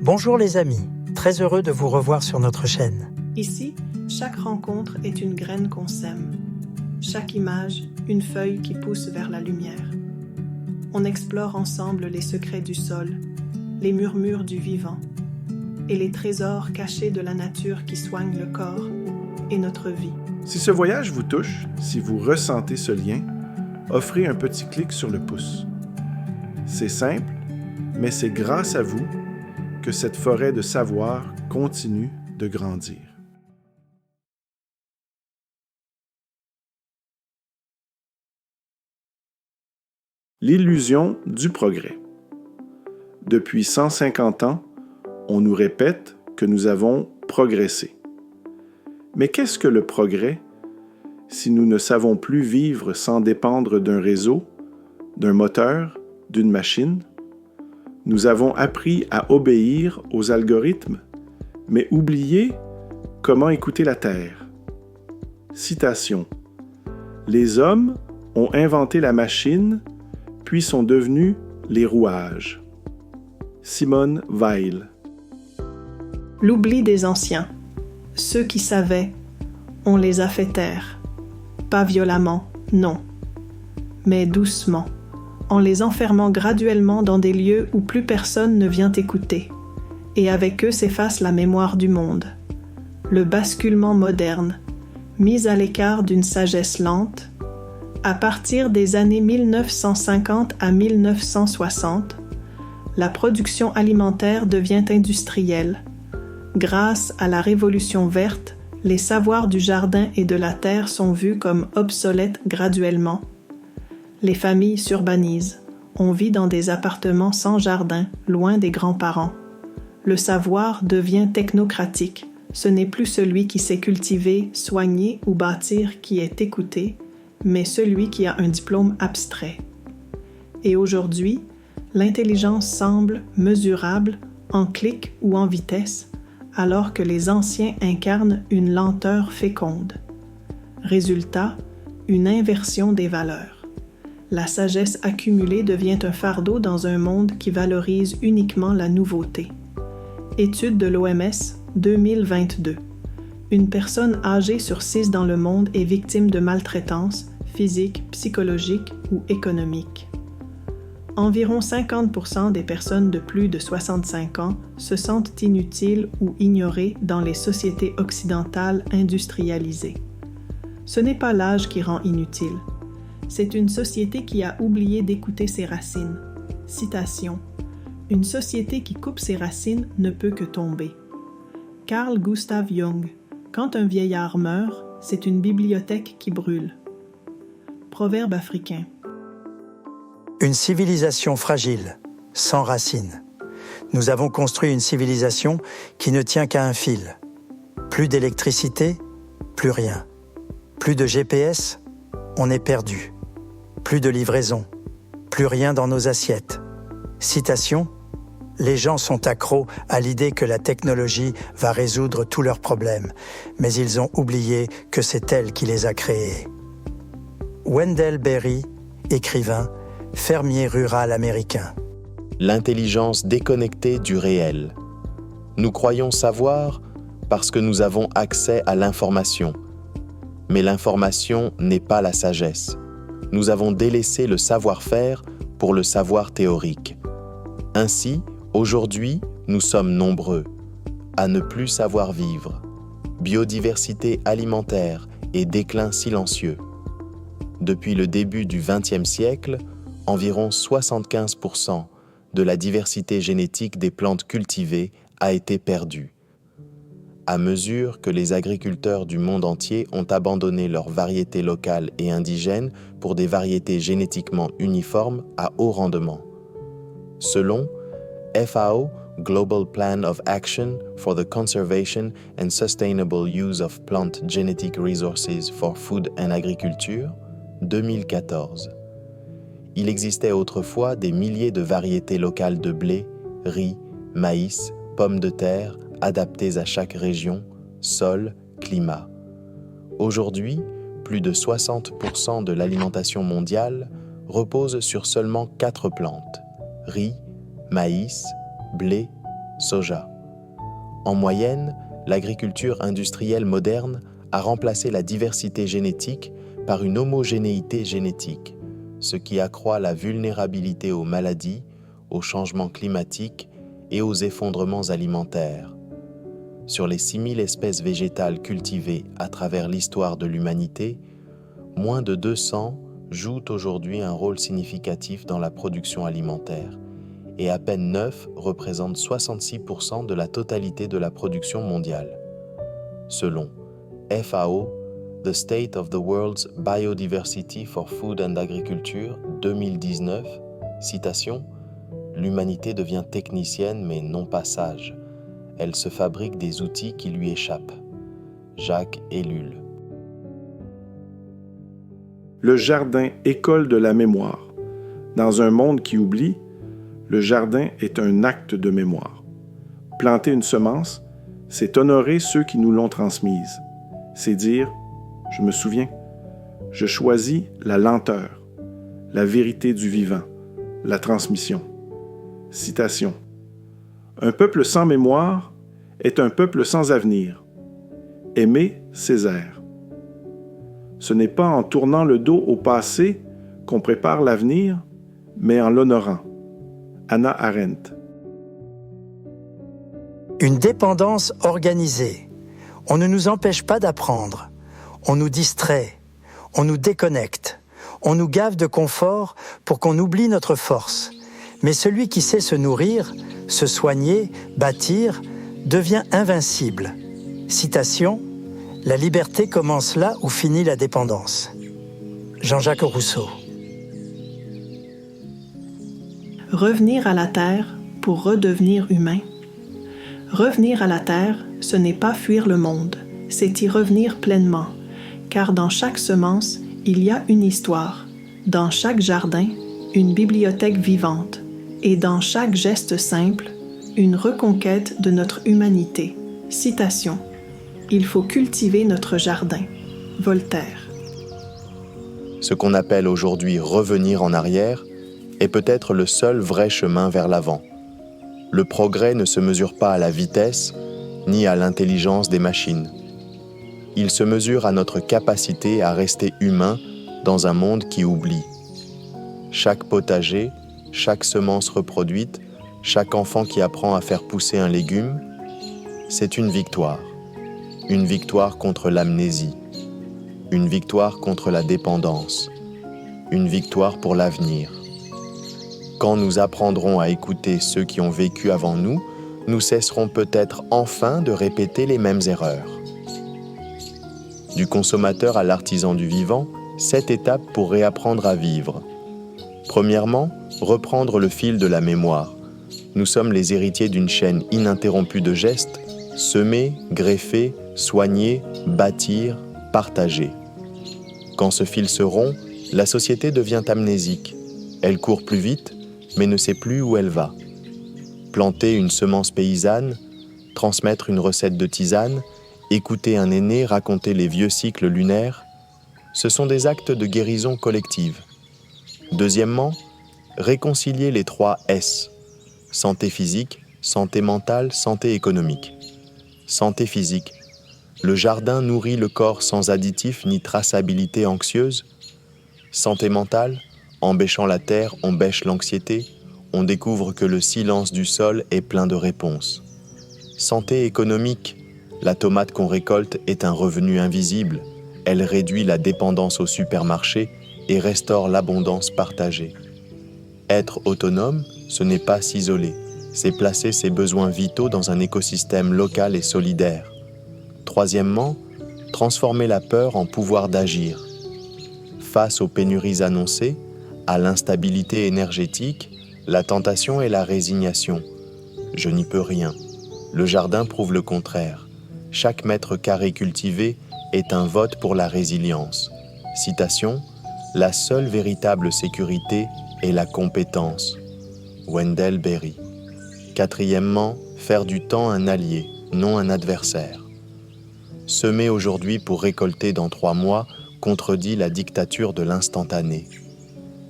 Bonjour les amis, très heureux de vous revoir sur notre chaîne. Ici, chaque rencontre est une graine qu'on sème. Chaque image, une feuille qui pousse vers la lumière. On explore ensemble les secrets du sol, les murmures du vivant et les trésors cachés de la nature qui soigne le corps et notre vie. Si ce voyage vous touche, si vous ressentez ce lien, offrez un petit clic sur le pouce. C'est simple, mais c'est grâce à vous que cette forêt de savoir continue de grandir. L'illusion du progrès. Depuis 150 ans, on nous répète que nous avons progressé. Mais qu'est-ce que le progrès si nous ne savons plus vivre sans dépendre d'un réseau, d'un moteur, d'une machine? Nous avons appris à obéir aux algorithmes, mais oublié comment écouter la Terre. Citation. Les hommes ont inventé la machine, puis sont devenus les rouages. Simone Weil. L'oubli des anciens, ceux qui savaient, on les a fait taire. Pas violemment, non, mais doucement, en les enfermant graduellement dans des lieux où plus personne ne vient écouter, et avec eux s'efface la mémoire du monde. Le basculement moderne, mis à l'écart d'une sagesse lente, à partir des années 1950 à 1960, la production alimentaire devient industrielle. Grâce à la révolution verte, les savoirs du jardin et de la terre sont vus comme obsolètes graduellement. Les familles s'urbanisent. On vit dans des appartements sans jardin, loin des grands-parents. Le savoir devient technocratique. Ce n'est plus celui qui sait cultiver, soigner ou bâtir qui est écouté, mais celui qui a un diplôme abstrait. Et aujourd'hui, l'intelligence semble mesurable en clic ou en vitesse, alors que les anciens incarnent une lenteur féconde. Résultat, une inversion des valeurs. La sagesse accumulée devient un fardeau dans un monde qui valorise uniquement la nouveauté. Étude de l'OMS 2022. Une personne âgée sur 6 dans le monde est victime de maltraitance physique, psychologique ou économique. Environ 50% des personnes de plus de 65 ans se sentent inutiles ou ignorées dans les sociétés occidentales industrialisées. Ce n'est pas l'âge qui rend inutile. C'est une société qui a oublié d'écouter ses racines. Citation. Une société qui coupe ses racines ne peut que tomber. Carl Gustav Jung. Quand un vieillard meurt, c'est une bibliothèque qui brûle. Proverbe africain. Une civilisation fragile, sans racines. Nous avons construit une civilisation qui ne tient qu'à un fil. Plus d'électricité, plus rien. Plus de GPS, on est perdu. Plus de livraison, plus rien dans nos assiettes. Citation. Les gens sont accros à l'idée que la technologie va résoudre tous leurs problèmes, mais ils ont oublié que c'est elle qui les a créés. Wendell Berry, écrivain, fermier rural américain. L'intelligence déconnectée du réel. Nous croyons savoir parce que nous avons accès à l'information. Mais l'information n'est pas la sagesse. Nous avons délaissé le savoir-faire pour le savoir théorique. Ainsi, aujourd'hui, nous sommes nombreux à ne plus savoir vivre. Biodiversité alimentaire et déclin silencieux. Depuis le début du XXe siècle, environ 75% de la diversité génétique des plantes cultivées a été perdue. À mesure que les agriculteurs du monde entier ont abandonné leurs variétés locales et indigènes pour des variétés génétiquement uniformes à haut rendement. Selon FAO Global Plan of Action for the Conservation and Sustainable Use of Plant Genetic Resources for Food and Agriculture, 2014. Il existait autrefois des milliers de variétés locales de blé, riz, maïs, pommes de terre, adaptées à chaque région, sol, climat. Aujourd'hui, plus de 60% de l'alimentation mondiale repose sur seulement 4 plantes, riz, maïs, blé, soja. En moyenne, l'agriculture industrielle moderne a remplacé la diversité génétique par une homogénéité génétique, ce qui accroît la vulnérabilité aux maladies, aux changements climatiques et aux effondrements alimentaires. Sur les 6000 espèces végétales cultivées à travers l'histoire de l'humanité, moins de 200 jouent aujourd'hui un rôle significatif dans la production alimentaire, et à peine 9 représentent 66% de la totalité de la production mondiale. Selon FAO, The State of the World's Biodiversity for Food and Agriculture 2019, citation, « L'humanité devient technicienne mais non pas sage. Elle se fabrique des outils qui lui échappent. » Jacques Ellul. Le jardin école de la mémoire. Dans un monde qui oublie, le jardin est un acte de mémoire. Planter une semence, c'est honorer ceux qui nous l'ont transmise. C'est dire « Je me souviens ». Je choisis la lenteur, la vérité du vivant, la transmission. Citation. Un peuple sans mémoire est un peuple sans avenir. Aimé Césaire. Ce n'est pas en tournant le dos au passé qu'on prépare l'avenir, mais en l'honorant. Hannah Arendt. Une dépendance organisée. On ne nous empêche pas d'apprendre. On nous distrait. On nous déconnecte. On nous gave de confort pour qu'on oublie notre force. Mais celui qui sait se nourrir, se soigner, bâtir, devient invincible. Citation. La liberté commence là où finit la dépendance. Jean-Jacques Rousseau. Revenir à la terre pour redevenir humain. Revenir à la terre, ce n'est pas fuir le monde, c'est y revenir pleinement, car dans chaque semence, il y a une histoire, dans chaque jardin, une bibliothèque vivante, et dans chaque geste simple, une reconquête de notre humanité. Citation. Il faut cultiver notre jardin. Voltaire. Ce qu'on appelle aujourd'hui revenir en arrière est peut-être le seul vrai chemin vers l'avant. Le progrès ne se mesure pas à la vitesse ni à l'intelligence des machines. Il se mesure à notre capacité à rester humain dans un monde qui oublie. Chaque potager, chaque semence reproduite, chaque enfant qui apprend à faire pousser un légume, c'est une victoire. Une victoire contre l'amnésie, une victoire contre la dépendance, une victoire pour l'avenir. Quand nous apprendrons à écouter ceux qui ont vécu avant nous, nous cesserons peut-être enfin de répéter les mêmes erreurs. Du consommateur à l'artisan du vivant, 7 étapes pour réapprendre à vivre. Premièrement, reprendre le fil de la mémoire. Nous sommes les héritiers d'une chaîne ininterrompue de gestes, semer, greffer, soigner, bâtir, partager. Quand ce fil se rompt, la société devient amnésique. Elle court plus vite, mais ne sait plus où elle va. Planter une semence paysanne, transmettre une recette de tisane, écouter un aîné raconter les vieux cycles lunaires, ce sont des actes de guérison collective. Deuxièmement, réconcilier les 3 S. Santé physique, santé mentale, santé économique. Santé physique. Le jardin nourrit le corps sans additifs ni traçabilité anxieuse. Santé mentale, en bêchant la terre, on bêche l'anxiété, on découvre que le silence du sol est plein de réponses. Santé économique, la tomate qu'on récolte est un revenu invisible, elle réduit la dépendance au supermarché et restaure l'abondance partagée. Être autonome, ce n'est pas s'isoler, c'est placer ses besoins vitaux dans un écosystème local et solidaire. Troisièmement, transformer la peur en pouvoir d'agir. Face aux pénuries annoncées, à l'instabilité énergétique, la tentation est la résignation. Je n'y peux rien. Le jardin prouve le contraire. Chaque mètre carré cultivé est un vote pour la résilience. Citation, « La seule véritable sécurité est la compétence. » Wendell Berry. Quatrièmement, faire du temps un allié, non un adversaire. Semer aujourd'hui pour récolter dans 3 mois contredit la dictature de l'instantané.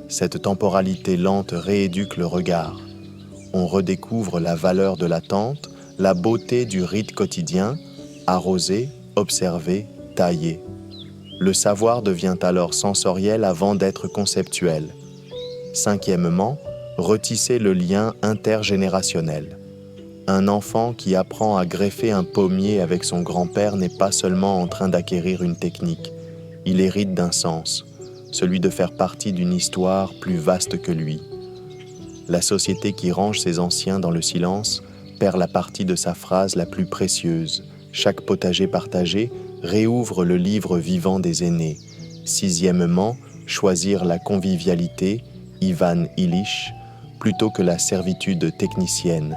Cette temporalité lente rééduque le regard. on redécouvre la valeur de l'attente, la beauté du rite quotidien, arroser, observer, tailler. Le savoir devient alors sensoriel avant d'être conceptuel. Cinquièmement, retisser le lien intergénérationnel. Un enfant qui apprend à greffer un pommier avec son grand-père n'est pas seulement en train d'acquérir une technique, il hérite d'un sens, celui de faire partie d'une histoire plus vaste que lui. La société qui range ses anciens dans le silence perd la partie de sa phrase la plus précieuse. Chaque potager partagé réouvre le livre vivant des aînés. Sixièmement, choisir la convivialité, Ivan Illich, plutôt que la servitude technicienne.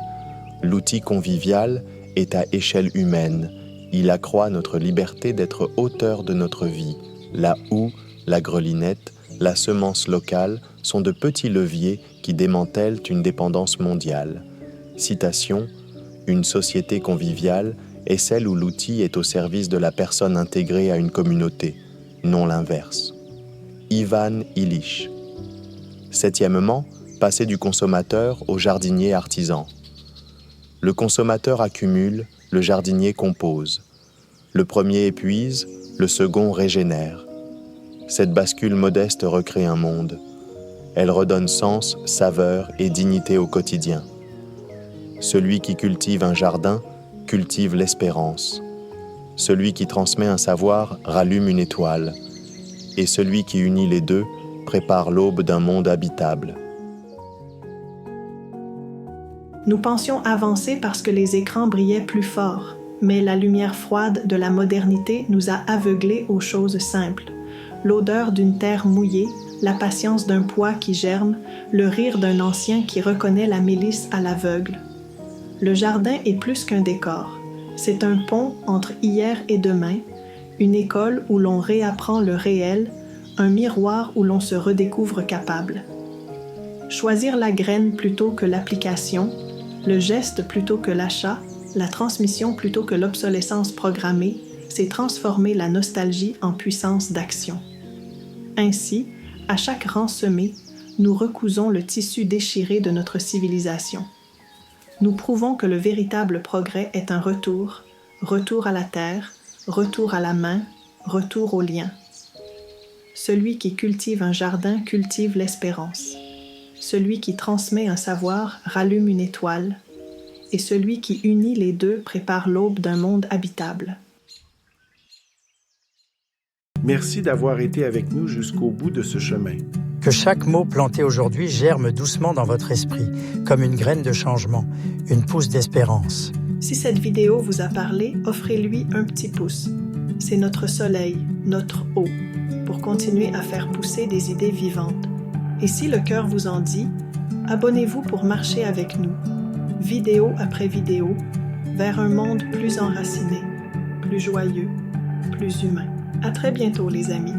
L'outil convivial est à échelle humaine. Il accroît notre liberté d'être auteur de notre vie. La houe, la grelinette, la semence locale sont de petits leviers qui démantèlent une dépendance mondiale. Citation : une société conviviale est celle où l'outil est au service de la personne intégrée à une communauté, non l'inverse. Ivan Illich. Septièmement, passer du consommateur au jardinier artisan. Le consommateur accumule, le jardinier compose. Le premier épuise, le second régénère. Cette bascule modeste recrée un monde. Elle redonne sens, saveur et dignité au quotidien. Celui qui cultive un jardin cultive l'espérance. Celui qui transmet un savoir rallume une étoile. Et celui qui unit les deux prépare l'aube d'un monde habitable. Nous pensions avancer parce que les écrans brillaient plus fort, mais la lumière froide de la modernité nous a aveuglés aux choses simples. L'odeur d'une terre mouillée, la patience d'un pois qui germe, le rire d'un ancien qui reconnaît la mélisse à l'aveugle. Le jardin est plus qu'un décor. C'est un pont entre hier et demain, une école où l'on réapprend le réel, un miroir où l'on se redécouvre capable. Choisir la graine plutôt que l'application, le geste plutôt que l'achat, la transmission plutôt que l'obsolescence programmée, c'est transformer la nostalgie en puissance d'action. Ainsi, à chaque rang semé, nous recousons le tissu déchiré de notre civilisation. Nous prouvons que le véritable progrès est un retour, retour à la terre, retour à la main, retour au lien. Celui qui cultive un jardin cultive l'espérance. Celui qui transmet un savoir rallume une étoile, et celui qui unit les deux prépare l'aube d'un monde habitable. Merci d'avoir été avec nous jusqu'au bout de ce chemin. Que chaque mot planté aujourd'hui germe doucement dans votre esprit, comme une graine de changement, une pousse d'espérance. Si cette vidéo vous a parlé, offrez-lui un petit pouce. C'est notre soleil, notre eau, pour continuer à faire pousser des idées vivantes. Et si le cœur vous en dit, abonnez-vous pour marcher avec nous, vidéo après vidéo, vers un monde plus enraciné, plus joyeux, plus humain. À très bientôt les amis.